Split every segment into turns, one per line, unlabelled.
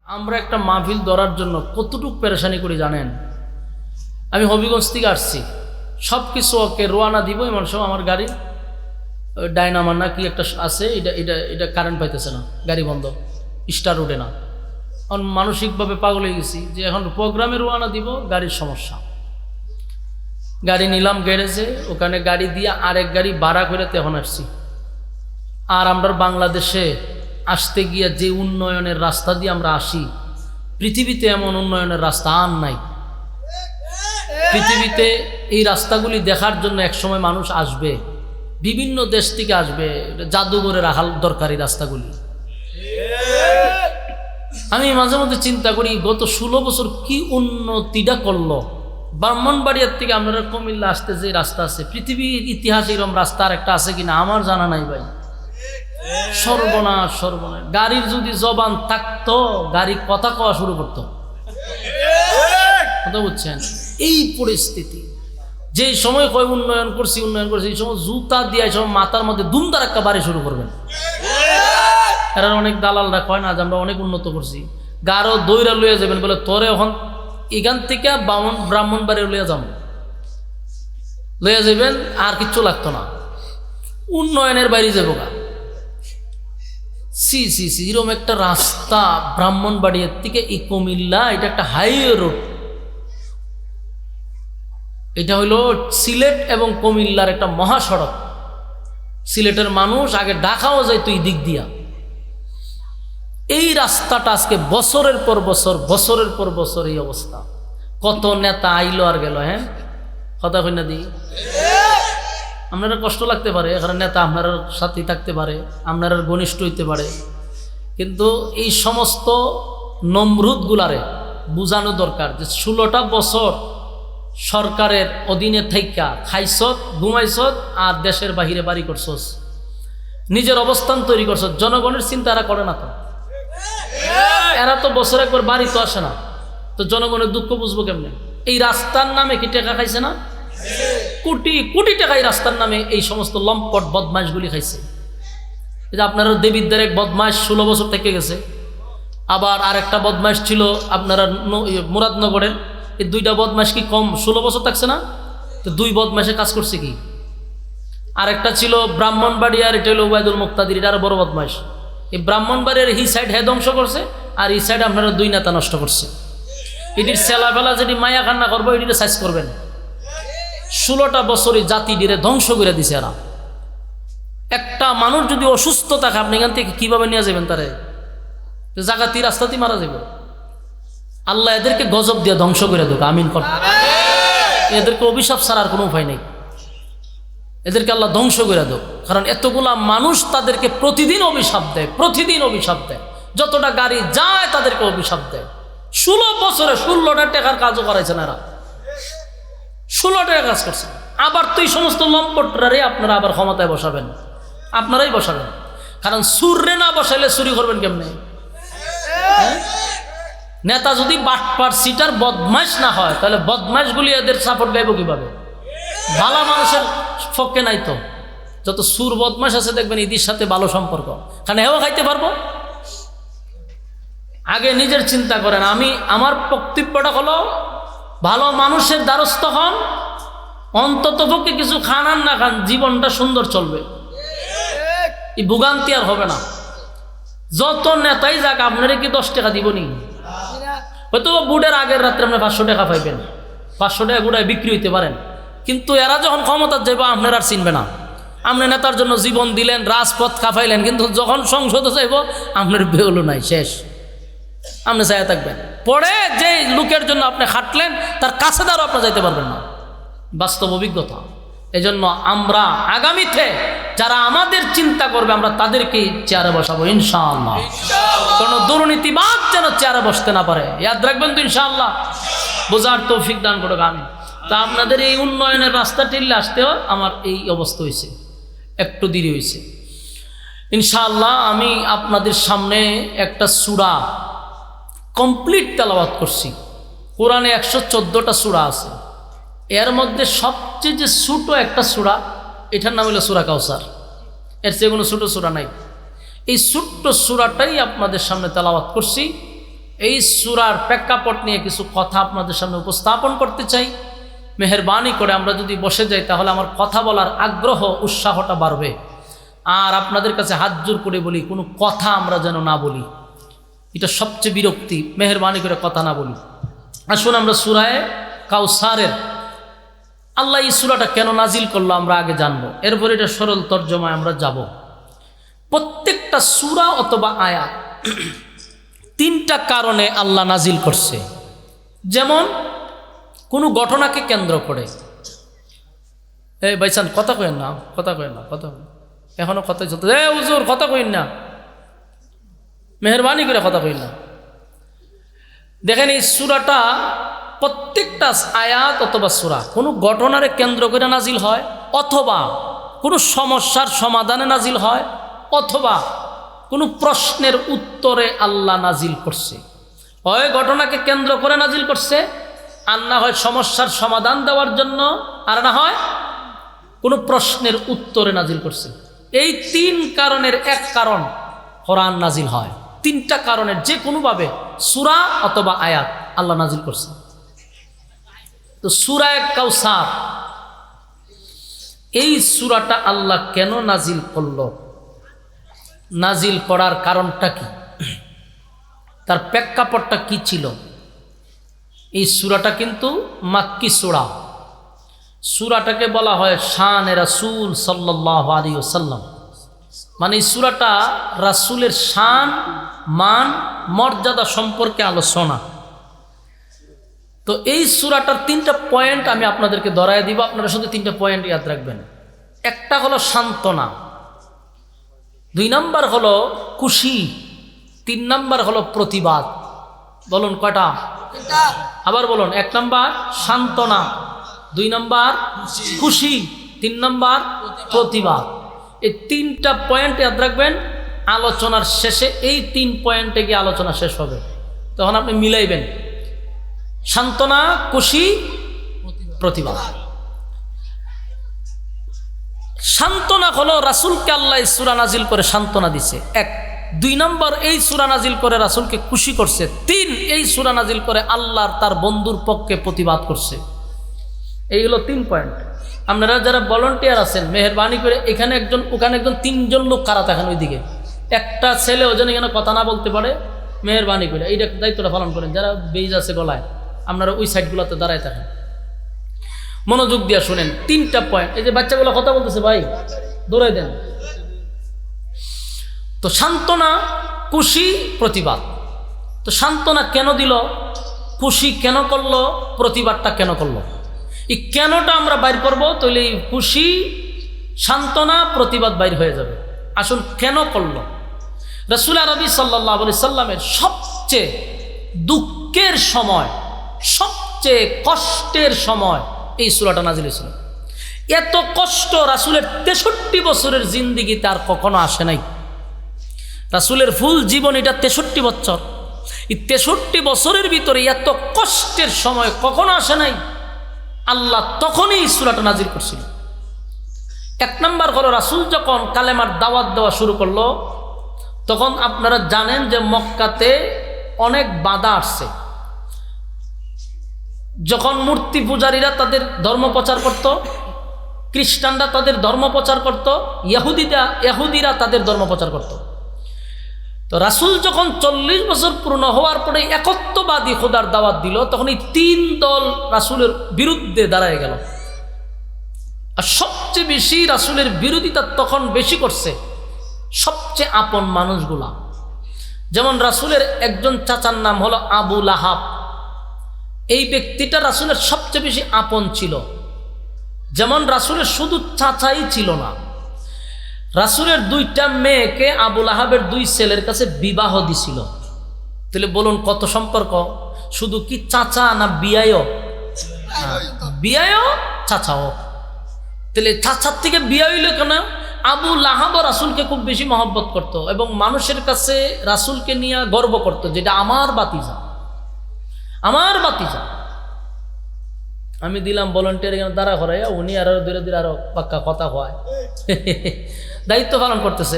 আমরা একটা মাহফিল ধরার জন্য কতটুকু পেরেশানি করি জানেন। আমি হবিগঞ্জ থেকে আসছি, সব কিছু ওকে রোয়ানা দিব, এমন সব আমার গাড়ি ডাইনামার না কি একটা আছে, এটা কারেন্ট পাইতেছে না, গাড়ি বন্ধ, স্টার উঠে না। এখন মানসিকভাবে পাগল হয়ে গেছি যে এখন প্রোগ্রামে রোয়ানা দিব, গাড়ির সমস্যা। গাড়ি নিলাম গ্যারেজে, ওখানে গাড়ি দিয়ে আরেক গাড়ি ভাড়া করে তখন আসছি। আর আমরা বাংলাদেশে আসতে গিয়ে যে উন্নয়নের রাস্তা দিয়ে আমরা আসি, পৃথিবীতে এমন উন্নয়নের রাস্তা আর নাই। পৃথিবীতে এই রাস্তাগুলি দেখার জন্য একসময় মানুষ আসবে, বিভিন্ন দেশ থেকে আসবে, জাদুঘরে রাখার দরকারি রাস্তাগুলি। আমি মাঝে মধ্যে চিন্তা করি গত 16 বছর কি উন্নতিটা করলো। ব্রাহ্মণবাড়িয়ার থেকে আপনারা কুমিল্লা আসতে যে রাস্তা আছে, পৃথিবীর ইতিহাসে এরকম রাস্তা আর একটা আছে কিনা আমার জানা নাই ভাই। সর্বনাশ সর্বনাশ। গাড়ির যদি জবান থাকতো, গাড়ি কথা কওয়া শুরু করতো। কথা বুঝছেন? এই পরিস্থিতি, যেই সময় কয় উন্নয়ন করছি এই সময় জুতা দিয়ে এই সময় মাথার মধ্যে দুমদার একটা বাড়ি শুরু করবেন। এরা অনেক দালালরা কয় না যে আমরা অনেক উন্নত করছি, গারো দইরা লইয়া যাবেন বলে তোরে এখন এখান থেকে ব্রাহ্মণবাড়ি লইয়া যাবেন, আর কিচ্ছু লাগতো না, উন্নয়নের বাইরে যাবো গা। সি এরকম একটা রাস্তা ব্রাহ্মণবাড়িয়ার থেকে এই কুমিল্লা, এটা একটা হাইওয়ে রোড। এটা হইল সিলেট এবং কুমিল্লার একটা মহাসড়ক। সিলেটের মানুষ আগে ঢাকাও যায় তুই দিক দিয়া। এই রাস্তাটা আজকে বছরের পর বছর এই অবস্থা। কত নেতা আইলো আর গেল। হ্যাঁ, কথা কই না দি, আপনারা কষ্ট লাগতে পারে, এখানে নেতা আপনার সাথে থাকতে পারে, আপনার ঘনিষ্ঠ হইতে পারে, কিন্তু এই সমস্ত নমরুদগুলারে বুঝানো দরকার যে 16টা বছর সরকারের অধীনে থাইকা খাইছত, ঘুমাইছত, আর দেশের বাহিরে বাড়ি করছস, নিজের অবস্থান তৈরি করছ। জনগণের চিন্তা এরা করে না তো। এরা তো বছর একবার বাড়ি তো আসে না, তো জনগণের দুঃখ বুঝবো কেমনে? এই রাস্তার নামে কি টাকা খাইছে না? কোটি কোটি টাকা এই রাস্তার নামে এই সমস্ত লম্পট বদমাইশগুলি খাইছে। এই যে আপনারা দেবিদ্দার এক বদমাইশ 16 বছর থেকে গেছে, আবার আরেকটা বদমাইশ ছিল আপনারা মুরাদনগরের। এই দুইটা বদমাইশ কি কম 16 বছর থাকছে না? তো দুই বদমাইশে কাজ করছে কি? আরেকটা ছিল ব্রাহ্মণবাড়িয়ার, এটা হলো ওবায়দুল মুক্তাদির, এটা আরো বড় বদমাইশ। এই ব্রাহ্মণবাড়িয়ার এই সাইড হে ধ্বংস করছে, আর এই সাইড আপনারা দুই নেতা নষ্ট করছে। এটির সেলাফেলা যেটি মায়া কান্না করবো, এটিতে সাইজ করবেন। 16টা বছরই জাতি ডিরে ধ্বংস করে দিছে এরা। একটা মানুষ যদি অসুস্থ থাকে, আপনি এখান থেকে কিভাবে নিয়ে যাবেন তারে? জাগাতি রাস্তাতেই মারা যাবে। আল্লাহ এদেরকে গজব দিয়ে ধ্বংস করে দেবে, আমিন কর। এদেরকে অভিশাপ ছাড়ার কোনো উপায় নেই, এদেরকে আল্লাহ ধ্বংস করে দেব। কারণ এতগুলা মানুষ তাদেরকে প্রতিদিন অভিশাপ দেয়, যতটা গাড়ি যায় তাদেরকে অভিশাপ দেয়। 16 বছরে 16টা টাকার কাজও করাইছে না এরা, 16 টাকা কাজ করছে। আবার তো এই সমস্ত লম্পটরারে আপনারা আবার ক্ষমতায় বসাবেন, আপনারাই বসাবেন। কারণ সুররে না বসাইলে চুরি করবেন কেমনে? নেতা যদি বাটপার সিটার বদমাইশ না হয়, তাহলে বদমাইশগুলি এদের সাপোর্ট গাইব কিভাবে? ভালো মানুষের পক্ষে নাই তো। যত সুর বদমাইশ আছে দেখবেন এদের সাথে ভালো সম্পর্ক, কারণ হেও খাইতে পারবো। আগে নিজের চিন্তা করেন। আমার বক্তব্যটা হলো, ভালো মানুষের দ্বারস্থ হন, অন্তত পক্ষে কিছু খান আর না খান, জীবনটা সুন্দর চলবে, এই ভোগান্তি আর হবে না। যত নেতাই যাক, আপনারা কি 10 টাকা দিবনি? হয়তো বুটের আগের রাত্রে আপনি 500 টাকা পাইবেন, 500 টাকা গুড়ায় বিক্রি হইতে পারেন, কিন্তু এরা যখন ক্ষমতা যাইব আপনার আর চিনবে না। আপনি নেতার জন্য জীবন দিলেন, রাজপথ কাঁপাইলেন, কিন্তু যখন সংসদে যাইব আপনার বেউলো নাই, শেষ। আপনি চাই থাকবেন, পরে যে লোকের জন্য আপনি খাটলেন তার কাছে দ্বারা আপনি যাইতে পারবেন না, বাস্তব অভিজ্ঞতা। এজন্য আমরা আগামীতে যারা আমাদের চিন্তা করবে, আমরা তাদেরকেই চেয়ারে বসাবো ইনশাআল্লাহ। কোনো দুর্নীতিবাদ যেন চেয়ারে বসতে না পারে, ইয়াদ রাখবেন তো ইনশাআল্লাহ। বোঝার তৌফিক দান করুক, আমিন। তা আপনাদের এই উন্নয়নের রাস্তা টিল্লে আসতেও আমার এই অবস্থা হয়েছে, একটু দেরি হয়েছে। ইনশাআল্লাহ আমি আপনাদের সামনে একটা সূরা কমপ্লিট তেলাওয়াত করছি। কোরআনে 114টা সূরা আছে, এর মধ্যে সবচেয়ে যে ছোট একটা সূরা, এটার নাম হলো সূরা কাউসার। এর চেয়ে কোনো ছোট সূরা নাই। এই ছোট্ট সূরাটাই আপনাদের সামনে তেলাওয়াত করছি। এই সূরার প্রেক্ষাপট নিয়ে কিছু কথা আপনাদের সামনে উপস্থাপন করতে চাই। মেহেরবানি করে আমরা যদি বসে যাই তাহলে আমার কথা বলার আগ্রহ উৎসাহটা বাড়বে। আর আপনাদের কাছে হাত জোর করে বলি, কোনো কথা আমরা যেন না বলি, এটা সবচেয়ে বিরক্তি। মেহেরবানি করে কথা না বলি। আসুন আমরা সূরায়ে কাউসারের আল্লাহ এই সূরাটা কেন নাজিল করলো আমরা আগে জানবো, এরপর এটা সরল তর্জমায় আমরা যাব। প্রত্যেকটা সূরা অথবা আয়াত তিনটা কারণে আল্লাহ নাজিল করছে। যেমন কোনো ঘটনাকে কেন্দ্র করে, এই ভাইসান কথা কইেন না, কথা কইেন না, কথা এখনো কথা চলতে, হুজুর কথা কইন না, মেহেরবানি করে কথা কইন না। দেখেন এই সূরাটা প্রত্যেকটা আয়াত অথবা সূরা কোনো ঘটনারে কেন্দ্র করে নাজিল হয়, অথবা কোনো সমস্যার সমাধানে নাজিল হয়, অথবা কোনো প্রশ্নের উত্তরে আল্লাহ নাজিল করছে। হয় ঘটনাকে কেন্দ্র করে নাজিল করছে, আর না হয় সমস্যার সমাধান দেওয়ার জন্য, আর না হয় কোনো প্রশ্নের উত্তরে নাজিল করছে। এই তিন কারণের এক কারণ কোরআন নাজিল হয়। তিনটা কারণের যে কোনোভাবে সূরা অথবা আয়াত আল্লাহ নাজিল করছে। তো সূরায়ে কাউসার, এই সূরাটা আল্লাহ কেন নাজিল করল, নাজিল করার কারণটা কি, তার প্রেক্ষাপটটা কি ছিল। এই সূরাটা কিন্তু মাক্কি সূরা। সূরাটাকে বলা হয় শানে রাসূল সাল্লাল্লাহু আলাইহি ওয়াসাল্লাম, মানে এই সূরাটা রাসূলের শান, মান, মর্যাদা সম্পর্কে আলোচনা। তো এই সূরাটার তিনটা পয়েন্ট আমি আপনাদেরকে ধরায় দিব, আপনারা শুধু তিনটা পয়েন্ট ইয়াদ রাখবেন। একটা হলো সান্ত্বনা, 2 নাম্বার হলো খুশি, 3 নাম্বার হলো প্রতিবাদ। বলুন কয়টা? আবার বলুন। 1 নাম্বার সান্ত্বনা, 2 নাম্বার খুশি, 3 নাম্বার প্রতিবাদ। এই তিনটা পয়েন্ট ইয়াদ রাখবেন। আলোচনার শেষে এই 3 পয়েন্টে গিয়ে আলোচনা শেষ হবে, তখন আপনি মিলাইবেন সান্ত্বনা, খুশি, প্রতিবাদ। সান্ত্বনা হলো রাসূলকে আল্লাহ সূরা নাজিল করে সান্ত্বনা দিছে, 1। 2 নম্বর এই সূরা নাজিল করে রাসূলকে খুশি করছে। 3 এই সূরা নাজিল করে আল্লাহর তার বন্ধুর পক্ষে প্রতিবাদ করছে। এই হলো 3 পয়েন্ট। আপনারা যারা ভলান্টিয়ার আছেন, মেহেরবানি করে এখানে একজন, ওখানে একজন, 3 জন লোক কারা থাকেন ওইদিকে, একটা ছেলে ওজন এখানে কথা না বলতে পারে, মেহেরবানি করে এইটা দায়িত্বটা পালন করেন। যারা বেজ আছে গলায়, আপনারা ওই সাইডগুলোতে দাঁড়ায় থাকেন, মনোযোগ দিয়ে শুনেন। 3টা পয়েন্ট। এই যে বাচ্চাগুলো কথা বলতেছে, ভাই দৌড়াই দেন। তো সান্ত্বনা, খুশি, প্রতিবাদ। তো সান্ত্বনা কেন দিল, খুশি কেন করলো, প্রতিবাদটা কেন করলো, এই কেনটা আমরা বাইর করব, তাহলে খুশি, সান্ত্বনা, প্রতিবাদ বাইর হয়ে যাবে। আসুন কেন করলো। রাসূল আরবি সাল্লাল্লাহু আলাইহি সাল্লামের সবচেয়ে দুঃখের সময়, সবচেয়ে কষ্টের সময় এই সূরাটা নাজিল হয়েছিল। এত কষ্ট রাসূলের 63 বছরের জিন্দেগিতে আর কখনো আসে নাই। রাসূলের ফুল জীবন এটা 63 বছর। এই 63 বছরের ভিতরে এত কষ্টের সময় কখনো আসে নাই। আল্লাহ তখনই এই সূরাটা নাজিল করছিল। 1 নম্বর হলো রাসূল যখন কালেমার দাওয়াত দেওয়া শুরু করলো, তখন আপনারা জানেন যে মক্কাতে অনেক বাধা আসছে। যখন মূর্তি পূজারীরা তাদের ধর্ম প্রচার করত, খ্রিস্টানরা তাদের ধর্ম প্রচার করত, ইহুদিরা তাদের ধর্ম প্রচার করত। তো রাসূল যখন 40 বছর পূর্ণ হওয়ার পরে একত্ববাদী খোদার দাওয়াত দিল, তখন এই 3 দল রাসূলের বিরুদ্ধে দাঁড়ায় গেল। আর সবচেয়ে বেশি রাসূলের বিরোধিতা তখন বেশি করছে সবচেয়ে আপন মানুষগুলা। যেমন রাসূলের একজন চাচার নাম হলো আবু লাহাব। এই ব্যক্তিটা রাসূলের সবচেয়ে বেশি আপন ছিল। যেমন রাসূলের শুধু চাচাই ছিল না, রাসূলের 2টা মেয়েকে আবু লাহাবের 2 ছেলের কাছে বিবাহ দিছিল। তাহলে বলুন কত সম্পর্ক। শুধু কি চাচা না বিয়ায়ও? বিয়ায়ও, চাচাও। তাহলে চাচার থেকে বিয়া হইল কেন? আবু লাহাব রাসূলকে খুব বেশি মহব্বত করত এবং মানুষের কাছে রাসূলকে নিয়ে গর্ব করত, যেটা আমার বাতিজা, আমার বাতিজা। আমি দিলাম ভলান্টিয়ার এখানে দাঁড়া করাই, উনি আরো ধীরে ধীরে আরো পাক্কা কথা হয়, দায়িত্ব পালন করতেছে।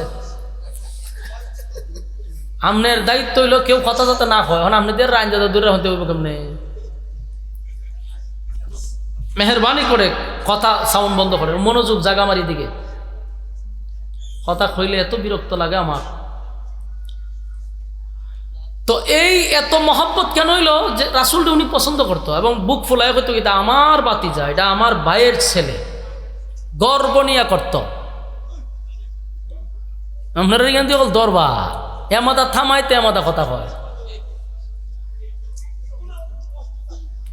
আপনার দায়িত্ব হইলো কেউ কথা যাতে না হয়, এখন আপনাদের রাইন যাতে দূরে হতে হইব কেমনে? মেহরবানি করে কথা সাউন্ড বন্ধ করে, মনোযোগ জাগা মারি দিকে। কথা কইলে এত বিরক্ত লাগে আমার। তো এই এত মহব্বত কেন হইল যে রাসূলকে উনি পছন্দ করতো এবং বুক ফুলায় করতো, এটা আমার বাতিজা, এটা আমার ভাইয়ের ছেলে, গর্ব নিয়ে করত। আপনারা এখান থেকে দরবার এমাদা থামাইতে এমাদা কথা কয়,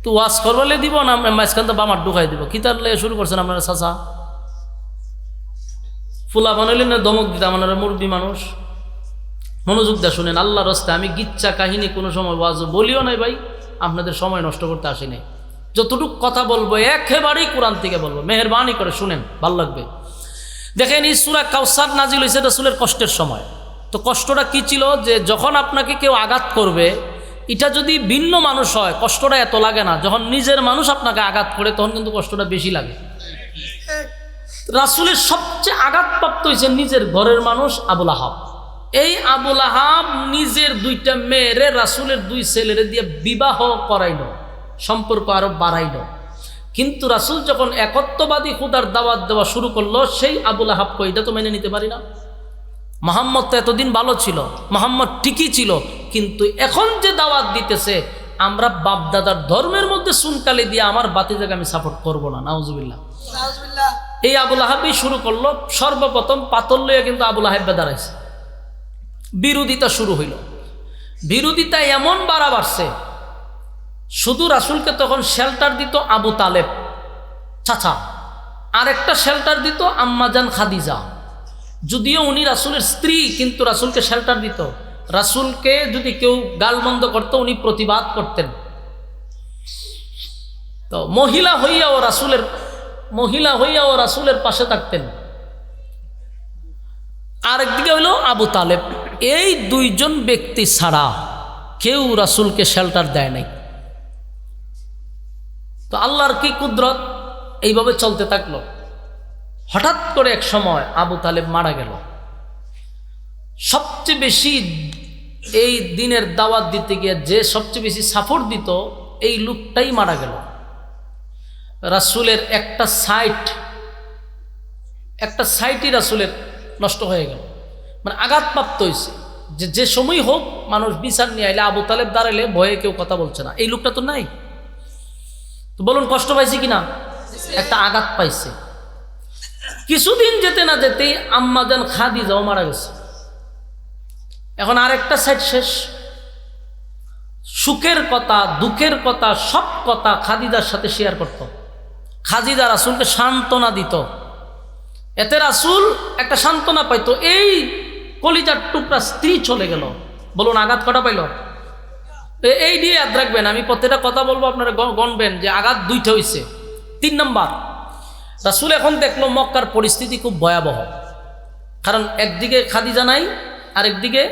তো ওয়াজ করবলে দিব না মাঝখান তো বামার ঢুকাই দিব। কি তার শুরু করছেন আপনারা? চাচা ফুলা বানাইলে না দমক দিতে, আপনারা মুরব্বী মানুষ মনোযোগ দিয়ে শুনেন। আল্লাহর রাস্তায় আমি গিচ্ছা কাহিনী কোনো সময় ওয়াজ বলিও নাই ভাই, আপনাদের সময় নষ্ট করতে আসি নাই। যতটুক কথা বলবো একেবারেই কোরআন থেকে বলবো, মেহরবানি করে শুনেন, ভালো লাগবে। দেখেন এই সূরা কাউসার নাজিল হয়েছে রাসূলের কষ্টের সময়। তো কষ্টটা কি ছিল যে যখন আপনাকে কেউ আঘাত করবে, এটা যদি ভিন্ন মানুষ হয় কষ্টটা এত লাগে না, যখন নিজের মানুষ আপনাকে আঘাত করে তখন কিন্তু কষ্টটা বেশি লাগে। রাসূলের সবচেয়ে আঘাতপ্রাপ্ত হয়েছে নিজের ঘরের মানুষ আবুল আহাব। এই আবুল আহাব নিজের দুইটা মেয়েরে রাসূলের দুই ছেলেরে দিয়ে বিবাহ করাইল, সম্পর্ক আরো বাড়াইল। কিন্তু রাসূল যখন একত্ববাদী খুদার দাওয়াত দেওয়া শুরু করলো, সেই আবুল আহাব কই এটা তো মেনে নিতে পারি না। মুহাম্মদ তো এতদিন ভালো ছিল, মুহাম্মদ ঠিকই ছিল, কিন্তু এখন যে দাওয়াত দিতেছে আমরা বাপ দাদার ধর্মের মধ্যে সুনকালি দিয়ে আমার বাতিজাকে আমি সাপোর্ট করব না। নাউজুবিল্লাহ। এই আবুল আহাবই শুরু করলো। সর্বপ্রথম পাতল লইয়া কিন্তু আবুল আহাব দাঁড়াইছে, বিরোধিতা শুরু হইল। বিরোধিতা এমন বাড়ছে, শুধু রাসূলকে তখন শেল্টার দিত আবু তালেব চাচা, আরেকটা শেল্টার দিত আম্মাজান খাদিজা। যদিও উনি রাসূলের স্ত্রী, কিন্তু রাসূলকে শেল্টার দিত। রাসূলকে যদি কেউ গালমন্দ করত উনি প্রতিবাদ করতেন। তো মহিলা হইয়াও রাসূলের পাশে থাকতেন। আরেকদিকে হইল আবু তালেব। এই দুইজন ব্যক্তি ছাড়া কেউ রাসূলকে শেল্টার দেয় নাই। তো আল্লাহর কি কুদরত, এইভাবে চলতে থাকলো। হঠাৎ করে এক সময় আবু তালেব মারা গেল। সবচেয়ে বেশি এই দিনের দাওয়াত দিতে গিয়ে যে সবচেয়ে বেশি সাপোর্ট দিত, এই লোকটাই মারা গেল। রাসূলের একটা সাইটই রাসূলের নষ্ট হয়ে গেল, মানে আঘাতপ্রাপ্ত হয়েছে। যে সময় হোক মানুষ বিচার নিয়ে আইলে আবু তালেব দাঁড়াইলে ভয়ে কেউ কথা বলছে না, এই লোকটা তো নাই। তো বলুন কষ্ট পাইছে কিনা? একটা আঘাত পাইছে। কিছুদিন যেতে না যেতেই আম্মাজান খাদিজাও মারা গেছে। এখন আরেকটা সাইড শেষ। সুখের কথা, দুঃখের কথা, সব কথা খাদিজার সাথে শেয়ার করত। খাদিজা রাসূলকে সান্ত্বনা দিত, এতে রাসূল একটা সান্ত্বনা পাইতো। এই কলিজার টুকরা স্ত্রী চলে গেল, বলুন আঘাত কটা পাইল? এই দিয়ে ইয়াদ রাখবেন, আমি প্রত্যেকটা কথা বলবো, আপনারা গণবেন যে আঘাত দুইটা হইছে। 3 নাম্বার, রাসূল এখন দেখলো মক্কার পরিস্থিতি খুব ভয়াবহ। কারণ একদিকে খাদিজা নাই, আরেকদিকে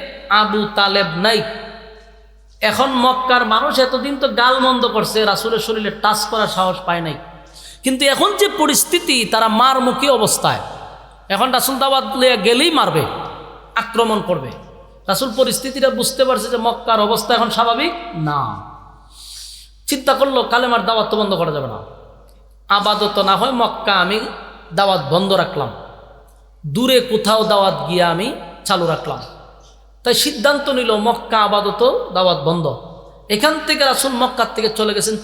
আবু তালেব নাই। এখন মক্কার মানুষ এতদিন তো গালমন্দ করছে, রাসূলের শরীরে টাচ করার সাহস পায় নাই। কিন্তু এখন যে পরিস্থিতি, তারা মারমুখী অবস্থায়। এখন রাসূল দাওয়াত লইয়া গেলেই মারবে, আক্রমণ করবে। রাসূল পরিস্থিতিটা বুঝতে পারছে যে মক্কার অবস্থা এখন স্বাভাবিক না। চিন্তা করলো কালেমার দাওয়াত তো বন্ধ করা যাবে না, আপাতত না হয় মক্কা আমি দাওয়াত বন্ধ রাখলাম, দূরে কোথাও দাওয়াত গিয়ে আমি চালু রাখলাম। তাই সিদ্ধান্ত নিল মক্কা আপাতত দাওয়াত বন্ধ। এখান থেকে রাসূল মক্কার থেকে চলে গেছেন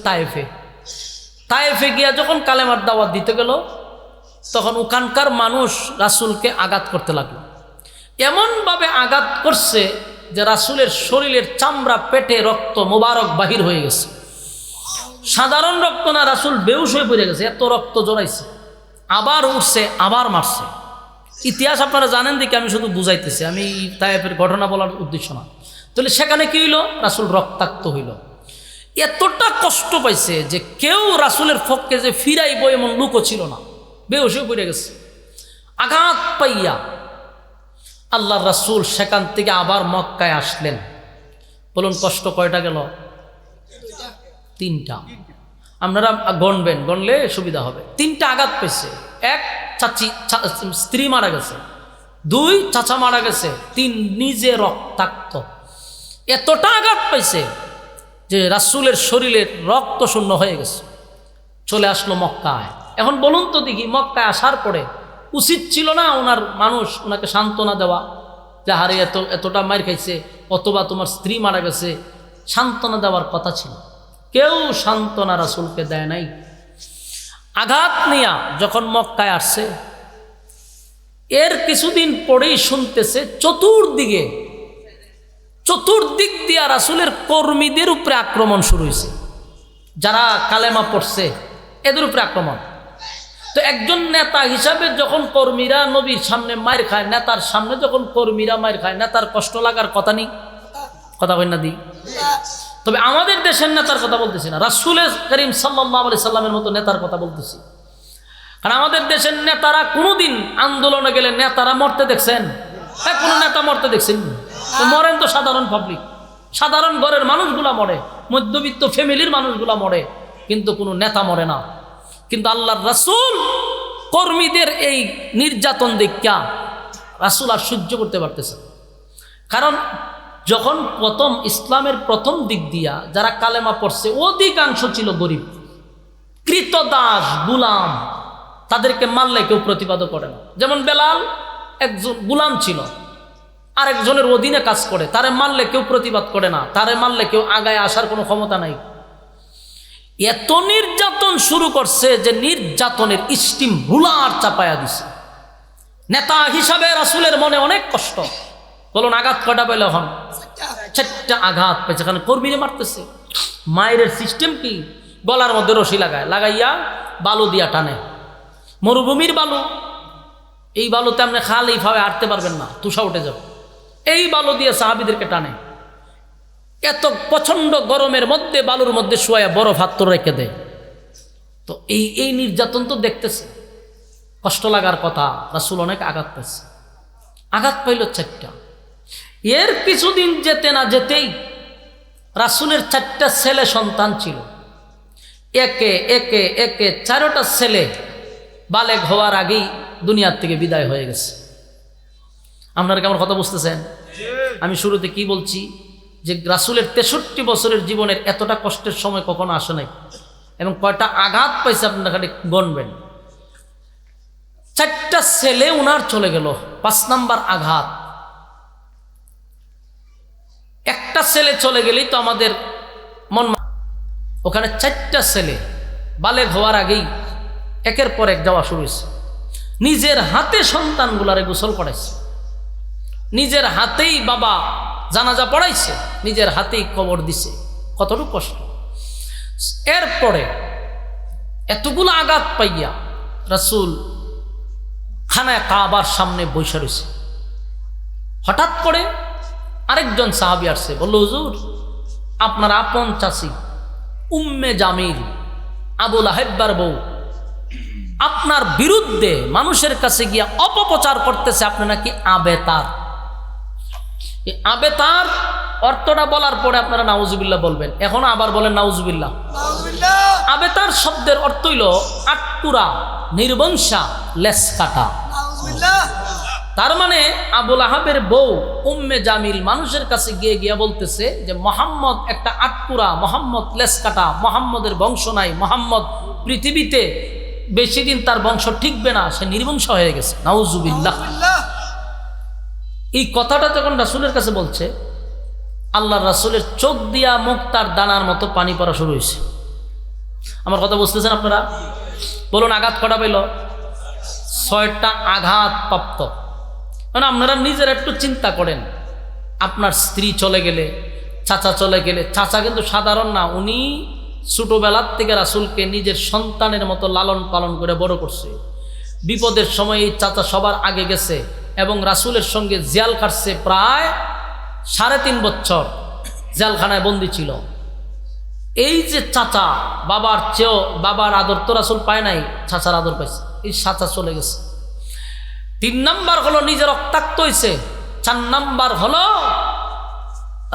তায়েফে গিয়া যখন কালেমার দাওয়াত দিতে গেল, তখন ওখানকার মানুষ রাসূলকে আঘাত করতে লাগলো। এমনভাবে আঘাত করছে যে রাসূলের শরীরের চামড়া, পেটে রক্ত মোবারক বাহির হয়ে গেছে। সাধারণ রক্ত না, রাসূল বেহুশ হয়ে পড়ে গেছে, এত রক্ত জড়াইছে। আবার উঠছে, আবার মারছে। ইতিহাস আপনারা জানেন দেখি আমি শুধু বুঝাইতেছি, আমি তায়েফের ঘটনা বলার উদ্দেশ্য না। তাহলে সেখানে কি হইল? রাসূল রক্তাক্ত হইল। এতটা কষ্ট পাইছে যে কেউ রাসূলের পক্ষে যে ফিরাইব এমন লোকও ছিল না, বেহুশ হয়ে পড়ে গেছে। আঘাত পাইয়া আল্লাহর রাসূল সেখান থেকে আবার মক্কায় আসলেন। বলুন কষ্ট কয়টা গেল? 3টা। আপনারা গণবেন, গণলে সুবিধা হবে। 3টা আঘাত পেয়েছে। 1, স্ত্রী মারা গেছে। 2, চাচা মারা গেছে। 3, নিজে রক্তাক্ত। এতটা আঘাত পাইছে যে রাসূলের শরীরের রক্ত শূন্য হয়ে গেছে। চলে আসলো মক্কায়। এখন বলুন তো দেখি, মক্কায় আসার পরে উচিত ছিল না ওনার মানুষ ওনাকে সান্ত্বনা দেওয়া, যে হারে এতটা মার খাইছে, অথবা তোমার স্ত্রী মারা গেছে, সান্ত্বনা দেওয়ার কথা ছিল। কেউ সান্ত্বনা রাসূলকে দেয় নাই। আঘাত নিয়া যখন মক্কায় আসছে, এর কিছুদিন পরেই শুনতেছে চতুর্দিক দিয়া রাসূলের কর্মীদের উপরে আক্রমণ শুরু হয়েছে। যারা কালেমা পড়ছে এদের উপরে আক্রমণ। তো একজন নেতা হিসাবে যখন কর্মীরা নবীর সামনে মার খায়, নেতার সামনে যখন কর্মীরা মার খায়, নেতার কষ্ট লাগার কথা নেই? কথা কই না দি? তবে আমাদের দেশের নেতার কথা বলতেছি না, রাসূল করিম সাল্লাল্লাহু আলাইহি সাল্লামের মতো নেতার কথা বলতেছি। কারণ আমাদের দেশের নেতারা কোনোদিন আন্দোলনে গেলে নেতারা মরতে দেখছেন? কোনো নেতা মরতে দেখছেন? তো মরেন তো সাধারণ পাবলিক, সাধারণ ঘরের মানুষগুলা মরে, মধ্যবিত্ত ফ্যামিলির মানুষগুলা মরে, কিন্তু কোনো নেতা মরে না। কিন্তু আল্লাহর রাসূল কর্মীদের এই নির্যাতন দেখা রাসূল আর সহ্য করতে পারতেছে। কারণ যখন প্রথম ইসলামের প্রথম দিক দিয়া যারা কালেমা পড়ছে অধিকাংশ ছিল গরিব, কৃতদাস, গুলাম। তাদেরকে মারলে কেউ প্রতিবাদ করে না। যেমন বেলাল একজন গুলাম ছিল, আরেকজনের অধীনে কাজ করে, তারে মারলে কেউ প্রতিবাদ করে না, তারে মারলে কেউ আগায় আসার কোনো ক্ষমতা নাই। এত নির্যাতন শুরু করছে যে নির্যাতনের স্টিম রুলার চাপায়া দিছে। নেতা হিসাবে রাসূলের মনে অনেক কষ্ট। বলুন আঘাত কটা পেল? এখন 4টা আঘাত পেয়েছে। কারণ কর্মীরে মারতেছে। মায়ের সিস্টেম কি? গলার মধ্যে রশি লাগাইয়া বালু দিয়া টানে। মরুভূমির বালু, এই বালুতে আপনি খালি ভাবে হাঁটতে পারবেন না, তুষা উঠে যাবে। এই বালু দিয়ে সাহাবীদেরকে টানে। এত প্রচন্ড গরমের মধ্যে বালুর মধ্যে শুয়ে বরফ হাত রেখে দেয়। তো এই নির্যাতন তো দেখতেছে, কষ্ট লাগার কথা। রাসূল অনেক আঘাত পাইছে। আঘাত পাইল 4টা। এর কিছুদিন যেতে না যেতেই রাসূলের 4টা ছেলে সন্তান ছিল। একে 4টা ছেলে বালেগ হওয়ার আগেই দুনিয়ার থেকে বিদায় হয়ে গেছে। আপনারা কি আমার কথা বুঝতেছেন? আমি শুরুতে কি বলছি, যে রাসূলের 63 বছরের জীবনের এতটা কষ্টের সময় কখনো আসে নাই। এবং কয়টা আঘাত পাইছে আপনারা খালি গণবেন। 4টা ছেলে উনার চলে গেল। 5 নাম্বার আঘাত। একটা ছেলে চলে গেলেই তো আমাদের মন, ওখানে 4টা ছেলে বালেগ হওয়ার আগেই একের পর এক যাওয়া শুরু হয়েছে। নিজের হাতে সন্তানগুলারে গোসল করাইছে, নিজের হাতেই বাবা জানাজা পড়াইছে, নিজের হাতেই কবর দিছে। কতটুকু কষ্ট। এরপরে এতগুলো আঘাত পাইয়া রাসূল খানায় কাবার সামনে বসে রয়েছে। হঠাৎ করে আরেকজন সাহাবী আসছে, বলল, হুজুর আপনার আপন চাচি উম্মে জামিল, আবু লাহাবের বউ, আপনার বিরুদ্ধে মানুষের কাছে গিয়া অপপ্রচার করতেছে, আপনি নাকি আবেতার। এই আবেতার অর্থটা বলার পরে আপনারা নাউজুবিল্লাহ বলবেন। এখন আবার বলেন নাউজুবিল্লাহ। আবেতার শব্দের অর্থ হইল আটপুরা, নির্বংশা, লেস কাটা। তার মানে আবু লাহাবের বউ উম্মে জামিল মানুষের কাছে গিয়া বলতেছে যে মুহাম্মদ একটা আটপুরা, মুহাম্মদ লেস কাটা, মুহাম্মদের বংশ নাই, মুহাম্মদ পৃথিবীতে বেশি দিন তার বংশ ঠিকবে না, সে নির্বংশ হয়ে গেছে। নাউজুবিল্লাহ। এই কথাটা যখন রাসূলের কাছে বলছে, আল্লাহর রাসূলের চোখ দিয়া মুখ তার দানার মতো পানি পড়া শুরু হয়েছে। আমার কথা বুঝতেছেন আপনারা? বলুন আঘাত কটা পেল? 6টা আঘাত প্রাপ্ত। মানে আপনারা নিজেরা একটু চিন্তা করেন, আপনার স্ত্রী চলে গেলে, চাচা চলে গেলে, চাচা কিন্তু সাধারণ না, উনি ছোটবেলার থেকে রাসূলকে নিজের সন্তানের মতো লালন পালন করে বড় করছে। বিপদের সময় এই চাচা সবার আগে গেছে এবং রাসূলের সঙ্গে জেল কাটছে প্রায় 3.5 বছর, জেলখানায় বন্দী ছিল। এই যে চাচা, বাবার চেয়েও বাবার আদর তো রাসূল পায় নাই, চাচার আদর পাইছে। এই চাচা চলে গেছে। 3 নাম্বার হলো নিজে রক্তাক্ত হয়েছে। 4 নাম্বার হলো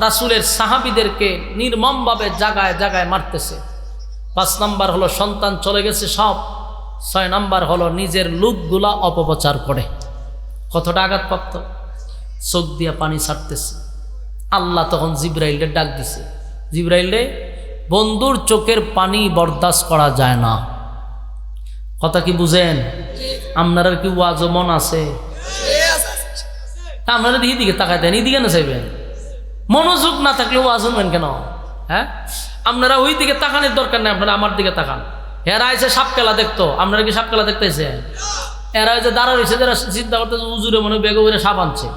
রাসূলের সাহাবীদেরকে নির্মমভাবে জায়গায় জায়গায় মারতেছে। 5 নাম্বার হলো সন্তান চলে গেছে সব। 6 নাম্বার হলো নিজের লোকগুলা অপপ্রচার করে। কতটা আঘাতপ্রাপ্ত! চোখ দিয়া পানি ছাড়তেছে। আল্লাহ তখন জিব্রাইলকে ডাক দিছে, জিব্রাইলে বন্ধুর চোখের পানি বরদাস্ত করা যায় না। কথা কি বুঝেন? আপনার কি ওয়াজ মন আছে? আপনারা দিকে তাকাই দেন, এইদিকে না চাইবেন। মনোযোগ না থাকলে ওয়াজ শুনবেন কেন? হ্যাঁ, আপনারা ওই দিকে তাকানোর দরকার নেই, আপনারা আমার দিকে তাকান। এরা এসে সাপ খেলা দেখতো, আপনারা কি সাপ খেলা দেখতেছে? এরা যে দাঁড়া রয়েছে, যারা চিন্তা করতেছে উজুরে মনে বেগে বেগে সাপ আনছে,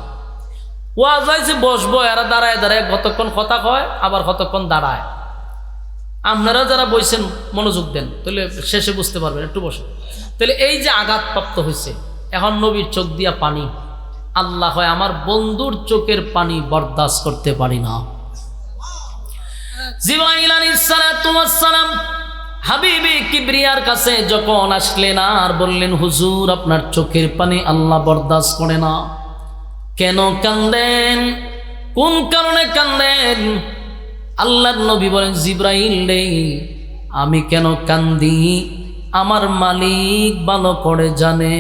ওয়াজ আইছে বসবো, এরা দাঁড়ায় দাঁড়ায় কতক্ষণ কথা কয়, আবার কতক্ষণ দাঁড়ায়। আপনারা যারা বইছেন মনোযোগ দেন, তাহলে শেষে বুঝতে পারবেন, একটু বসে। তাহলে এই যে আঘাতপ্রাপ্ত হয়েছে, এখন নবীর চোখ দিয়া পানি, আল্লাহ হয় আমার বন্ধুর চোখের পানি বরদাস্ত করতে পারি না। জিবরাইল আলাইহিস সালাতু ওয়াস সালাম হাবিবে কিবরিয়ার কাছে যখন আসলেন আর বললেন, হুজুর আপনার চোখের পানি আল্লাহ বরদাস্ত করে না। কেন কান্দেন? কোন কারণে কান্দেন? আল্লাহর নবী বলেন, জিবরাইল রে, আমি কেন কান্দি আমার মালিক ভালো করে জানে।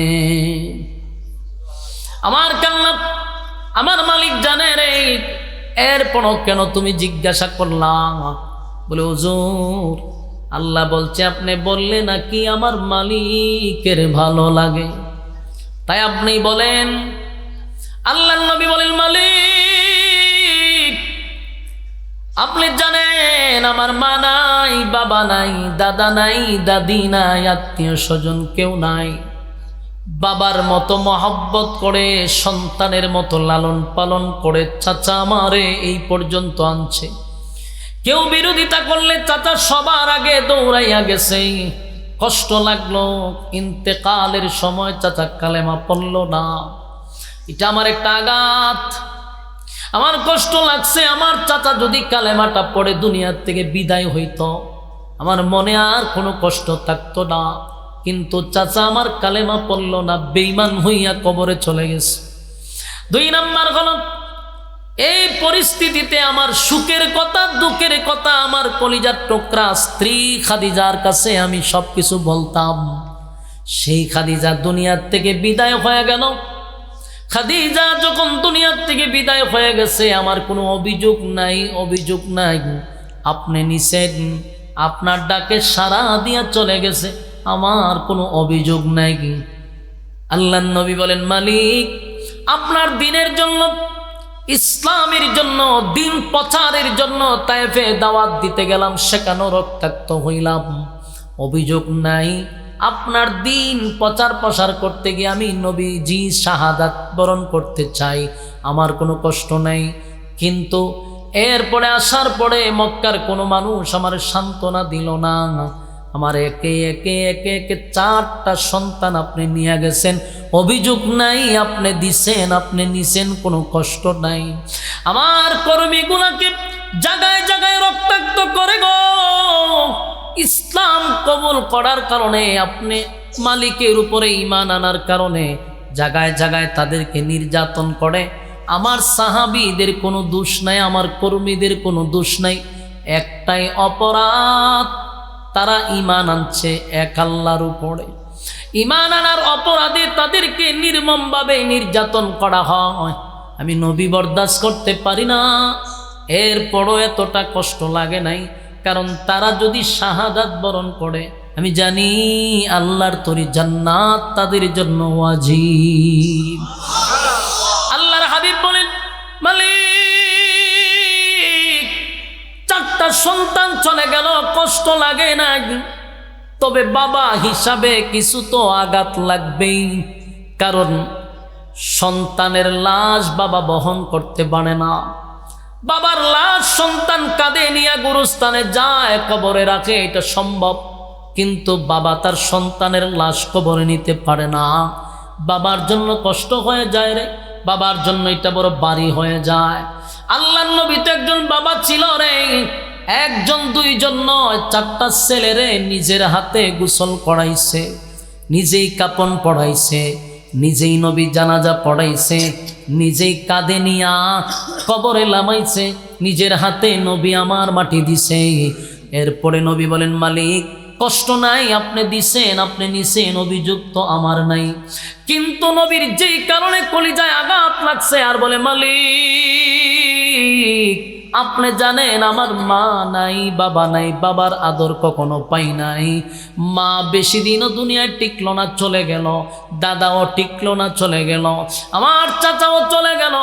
আমার কান্না আমার মালিক জানে রে, এরপরও কেন তুমি জিজ্ঞাসা করলাম? বলে, হুজুর আল্লাহ বলছে আপনি বললে নাকি আমার মালিকের ভালো লাগে, তাই আপনি বলেন। আল্লাহর নবী বলেন, মালিক আপনি জানেন আমার মা নাই, বাবা নাই, দাদা নাই, দাদি নাই, আত্মীয় স্বজন কেউ নাই। বাবার মতো মহব্বত করে, সন্তানের মতো লালন পালন করে চাচা আমারে এই পর্যন্ত আনছে। কেউ বিরোধিতা করলে চাচা সবার আগে দৌড়াইয়া গেছে। কষ্ট লাগলো, ইন্তেকালের সময় চাচা কালেমা পড়ল না। এটা আমার একটা আঘাত, আমার কষ্ট লাগছে। আমার চাচা যদি কালেমাটা পড়ে দুনিয়ার থেকে বিদায় হইত, আমার মনে আর কোনো কষ্ট থাকতো না। কিন্তু চাচা আমার কালেমা পড়ল না, বেঈমান হইয়া কবরে চলে গেছে। 2 নাম্বার হলো, এই পরিস্থিতিতে আমার সুখের কথা, দুঃখের কথা আমার কলিজার টুকরা স্ত্রী খাদিজার কাছে আমি সবকিছু বলতাম। সেই খাদিজা দুনিয়ার থেকে বিদায় হয়ে গেল। খাদিজা যখন দুনিয়ার থেকে বিদায় হয়ে গেছে, আমার কোনো অভিযোগ নাই, অভিযোগ নাই। আপনি নিছেন, আপনার ডাকে সাড়া দিয়া চলে গেছে, আমার কোনো অভিযোগ নাই। আল্লাহর নবী বলেন, মালিক আপনার দিনের জন্য, ইসলামের জন্য, দিন প্রচারের জন্য তায়েফে দাওয়াত দিতে গেলাম, সেখানে রক্তাক্ত হইলাম, অভিযোগ নাই। আপনার দিন প্রচার প্রসার করতে গিয়ে আমি নবীজি শাহাদাত বরণ করতে চাই, আমার কোনো কষ্ট নাই। কিন্তু এরপরে আসার পরে মক্কার কোনো মানুষ আমার সান্ত্বনা দিল না। আমার একে একে একে একে 4টা সন্তান আপনি নিয়ে গেছেন, অভিযোগ নাই, আপনি দিছেন, আপনি নিছেন, কোনো কষ্ট নাই। আমার কর্মীগুলাকে জায়গায় জায়গায় রক্তাক্ত করে গো, ইসলাম কবুল করার কারণে, আপনি মালিকের উপরে ঈমান আনার কারণে জায়গায় জায়গায় তাদেরকে নির্যাতন করে। আমার সাহাবীদের কোনো দোষ নাই, আমার কর্মীদের কোনো দোষ নাই। একটাই অপরাধ, তারা ঈমান আনছে এক আল্লাহর উপরে। ঈমান আনার অপরাধে তাদেরকে নির্মমভাবে নির্যাতন করা হয়। আমি নবী বরদাস্ত করতে পারি না। এরপরও এতটা কষ্ট লাগে নাই, কারণ তারা যদি শাহাদাত বরণ করে, আমি জানি আল্লাহর তরি জান্নাত তাদের জন্য ওয়াজিব। আল্লাহর হাবিব বলেন, মালিক 4টা সন্তান চলে গেল, কষ্ট লাগে না, তবে বাবা হিসাবে কিছু তো আঘাত লাগবেই। কারণ সন্তানের লাশ বাবা বহন করতে পারে না। বাবার লাশ সন্তান কাঁধে নিয়ে গুরুস্থানে যায়, কবরে রাখে, এটা সম্ভব। কিন্তু বাবা তার সন্তানের লাশ কবরে নিতে পারে না। বাবার জন্য কষ্ট হয়ে যায় রে, বাবার জন্য এটা বড় বাড়ি হয়ে যায়। আল্লাহর নবী তো একজন বাবা ছিল রে, 1 জন 2 জন নয়, 4টা ছেলেরে নিজের হাতে গোসল করাইছে, নিজেই কাপন পড়াইছে, নিজেই নবী জানাজা পড়াইছে, নিজেই কাঁধে নিয়া কবরে লামাইছে, নিজের হাতে নবী আমার মাটি দিছে। এরপরে নবী বলেন, মালিক কষ্ট নাই, আপনি দিছেন, আপনি নিছেন, অভিযোগ তো আমার নাই। কিন্তু নবীর যেই কারণে কলিজায় আঘাত লাগছে, আর বলে, মালিক ঠিক আপনি জানেন আমার মা নাই, বাবা নাই, বাবার আদর কখনো পাই নাই। মা বেশি দিনও দুনিয়ায় টিকলো না, চলে গেল। দাদাও টিকলো না, চলে গেল। আমার চাচাও চলে গেল।